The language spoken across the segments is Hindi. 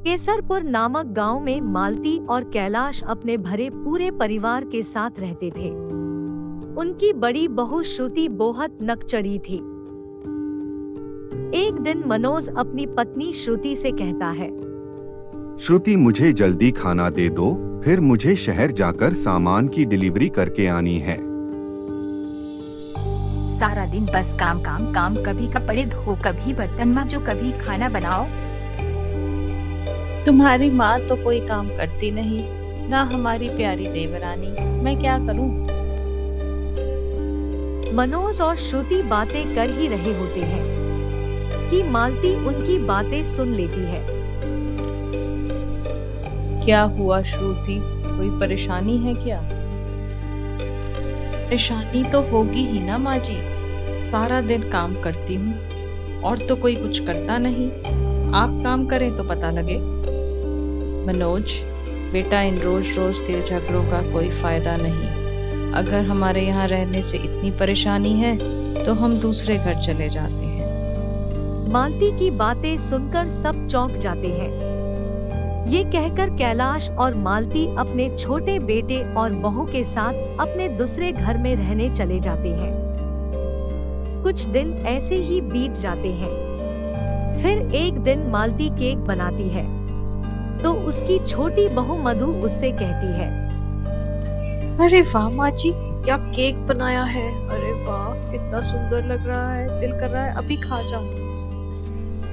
केसरपुर नामक गांव में मालती और कैलाश अपने भरे पूरे परिवार के साथ रहते थे। उनकी बड़ी बहू श्रुति बहुत नकचढ़ी थी। एक दिन मनोज अपनी पत्नी श्रुति से कहता है, श्रुति मुझे जल्दी खाना दे दो, फिर मुझे शहर जाकर सामान की डिलीवरी करके आनी है। सारा दिन बस काम काम काम, कभी कपड़े धो, कभी बर्तन मांजो, कभी खाना बनाओ। तुम्हारी माँ तो कोई काम करती नहीं, ना हमारी प्यारी देवरानी, मैं क्या करूँ? मनोज और श्रुति बातें कर ही रहे होते हैं कि मालती उनकी बातें सुन लेती है। क्या हुआ श्रुति, कोई परेशानी है क्या? परेशानी तो होगी ही ना माँ जी, सारा दिन काम करती हूँ और तो कोई कुछ करता नहीं, आप काम करें तो पता लगे। मनोज बेटा, इन रोज रोज के झगड़ों का कोई फायदा नहीं। अगर हमारे यहाँ रहने से इतनी परेशानी है तो हम दूसरे घर चले जाते हैं। मालती की बातें सुनकर सब चौंक जाते हैं। ये कहकर कैलाश और मालती अपने छोटे बेटे और बहू के साथ अपने दूसरे घर में रहने चले जाते हैं। कुछ दिन ऐसे ही बीत जाते हैं। फिर एक दिन मालती केक बनाती है तो उसकी छोटी बहू मधु उससे कहती है, अरे वाह माँ जी, क्या केक बनाया है, अरे वाह कितना सुंदर लग रहा है, दिल कर रहा है अभी खा जाऊं।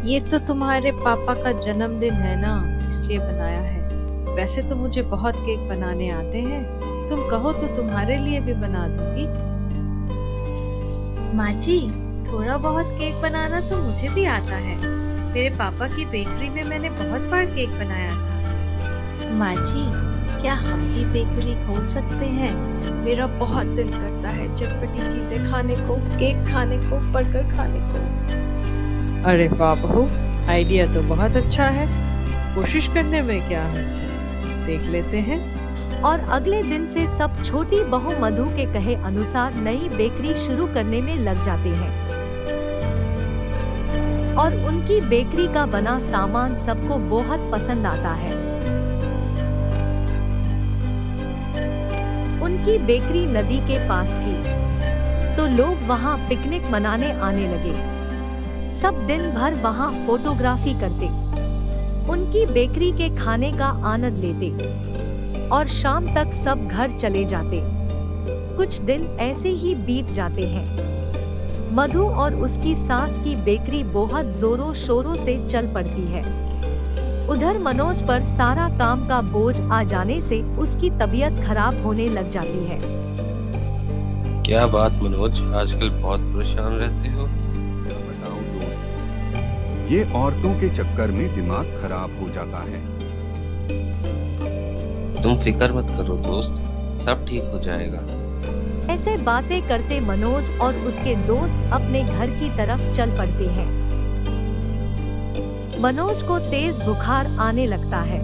ये तो तुम्हारे पापा का जन्मदिन है ना, इसलिए बनाया है। वैसे तो मुझे बहुत केक बनाने आते हैं, तुम कहो तो तुम्हारे लिए भी बना दूंगी। माँ जी, थोड़ा बहुत केक बनाना तो मुझे भी आता है, मेरे पापा की बेकरी में मैंने बहुत बार केक बनाया था। माँ जी, क्या हम भी बेकरी खोल सकते हैं? मेरा बहुत दिल करता है चटपटी चीजें खाने को, केक खाने को, बर्गर खाने को। अरे वाह बहू, आइडिया तो बहुत अच्छा है, कोशिश करने में क्या है, देख लेते हैं। और अगले दिन से सब छोटी बहू मधु के कहे अनुसार नई बेकरी शुरू करने में लग जाते हैं और उनकी बेकरी का बना सामान सबको बहुत पसंद आता है। उनकी बेकरी नदी के पास थी तो लोग वहां पिकनिक मनाने आने लगे। सब दिन भर वहां फोटोग्राफी करते, उनकी बेकरी के खाने का आनंद लेते और शाम तक सब घर चले जाते। कुछ दिन ऐसे ही बीत जाते हैं। मधु और उसकी सास की बेकरी बहुत जोरों शोरों से चल पड़ती है। उधर मनोज पर सारा काम का बोझ आ जाने से उसकी तबीयत खराब होने लग जाती है। क्या बात मनोज, आजकल बहुत परेशान रहते हो? क्या बताऊं दोस्त, ये औरतों के चक्कर में दिमाग खराब हो जाता है। तुम फिक्र मत करो दोस्त, सब ठीक हो जाएगा। ऐसे बातें करते मनोज और उसके दोस्त अपने घर की तरफ चल पड़ते हैं। मनोज को तेज बुखार आने लगता है।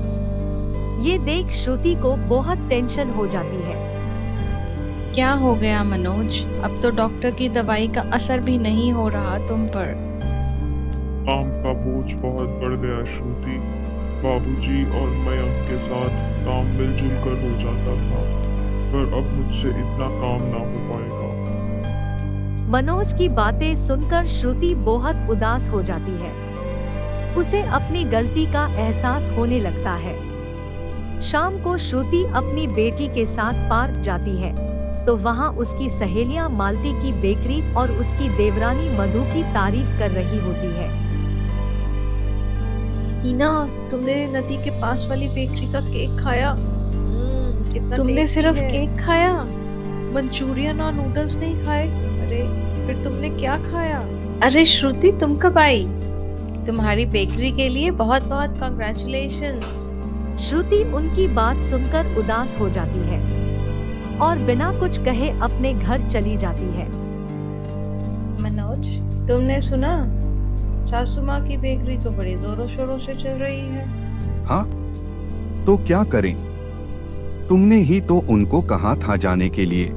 ये देख श्रुति को बहुत टेंशन हो जाती है। क्या हो गया मनोज, अब तो डॉक्टर की दवाई का असर भी नहीं हो रहा तुम पर। काम का बोझ बहुत बढ़ गया श्रुति, बाबूजी और मैं उनके साथ काम मिलजुल कर हो जाता था, पर अब मुझसे इतना काम ना हो पाएगा। मनोज की बातें सुनकर श्रुति बहुत उदास हो जाती है। उसे अपनी गलती का एहसास होने लगता है। शाम को श्रुति अपनी बेटी के साथ पार्क जाती है तो वहां उसकी सहेलियां मालती की बेकरी और उसकी देवरानी मधु की तारीफ कर रही होती है। हीना, तुमने नदी के पास वाली बेकरी का केक खाया? तुमने सिर्फ केक खाया, मंचूरियन और नूडल्स नहीं खाए? अरे फिर तुमने क्या खाया? अरे श्रुति, तुम कब आई? तुम्हारी बेकरी के लिए बहुत बहुत कांग्रेचुलेशंस। श्रुति उनकी बात सुनकर उदास हो जाती है और बिना कुछ कहे अपने घर चली जाती है। मनोज, तुमने सुना? सासू माँ की बेकरी तो बड़े जोरों शोरों से चल रही है। हाँ, तो क्या करें? तुमने ही तो उनको कहा था जाने के लिए।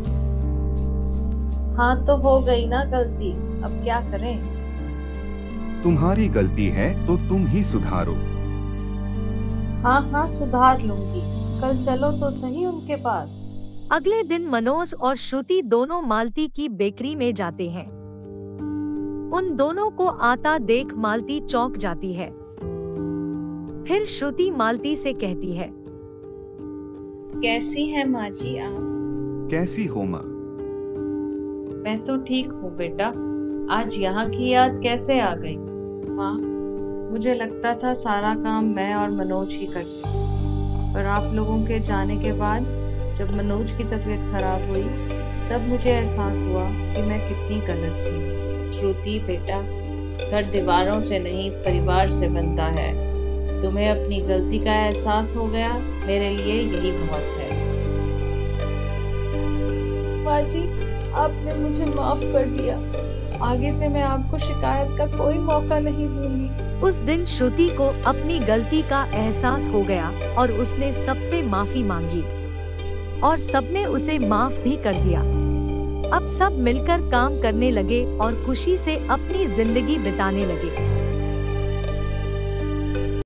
हाँ तो हो गई ना गलती, अब क्या करें? तुम्हारी गलती है तो तुम ही सुधारो। हाँ हाँ, सुधार लूंगी। कल चलो तो सही उनके पास। अगले दिन मनोज और श्रुति दोनों मालती की बेकरी में जाते हैं। उन दोनों को आता देख मालती चौंक जाती है। फिर श्रुति मालती से कहती है, कैसी है माँ जी आप? कैसी हो माँ? मैं तो ठीक हूँ बेटा। आज यहाँ की याद कैसे आ गई? माँ, मुझे लगता था सारा काम मैं और मनोज ही करते, पर आप लोगों के जाने के बाद जब मनोज की तबीयत खराब हुई तब मुझे एहसास हुआ कि मैं कितनी गलत थी। श्रुति बेटा, घर दीवारों से नहीं परिवार से बनता है। तुम्हें अपनी गलती का एहसास हो गया, मेरे लिए यही बहुत है। माँ जी, आपने मुझे माफ कर दिया। आगे से मैं आपको शिकायत का कोई मौका नहीं दूंगी। उस दिन श्रुति को अपनी गलती का एहसास हो गया और उसने सबसे माफी मांगी और सबने उसे माफ भी कर दिया। अब सब मिलकर काम करने लगे और खुशी से अपनी जिंदगी बिताने लगे।